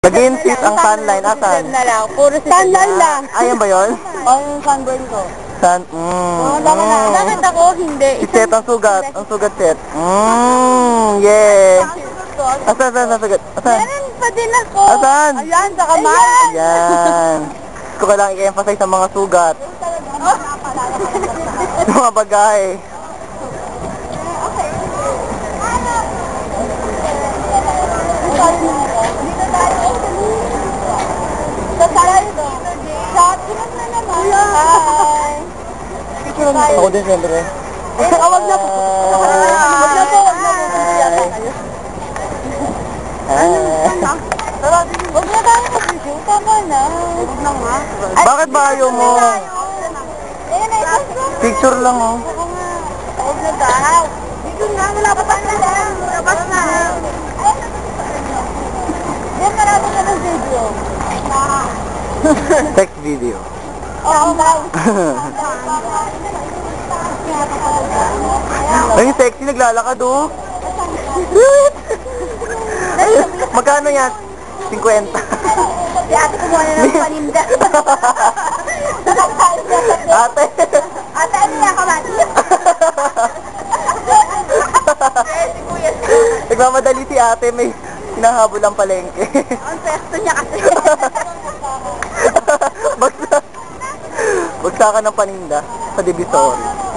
Nag-insist ang sunline. Asan? Na lang. Puro sunline lang. Ayan ba yun? Yung sunburn ko. Bakit ako hindi? Set ang sugat. Ang sugat set. Yeah. Asan sugat? Asan? Meron pa din ako. Asan? Ayan, sa kamay. Ayan. Gusto ko lang i-emphasize sa mga sugat. Sa mga bagay. Ako din siyempre. Wag na po. Wag na po. Wag na tayo mag-video. Tama na. Wag na nga. Bakit ba ayaw mo? Picture lang oh. Wag na daw. Dito nga, wala pa tayo na. Labas na. Yan, marami na ng video. Text video. Oo, daw. Ay, sexy, naglalakad oh. Magkano yan? 50. Si ate kumuha na ng paninda. Ate. Ate, ano yan ka ba? Si kuya. Nagmamadali si ate, may hinahabol ang palengke. Ang pesto niya kasi. Bagsakan ng paninda sa Divisory.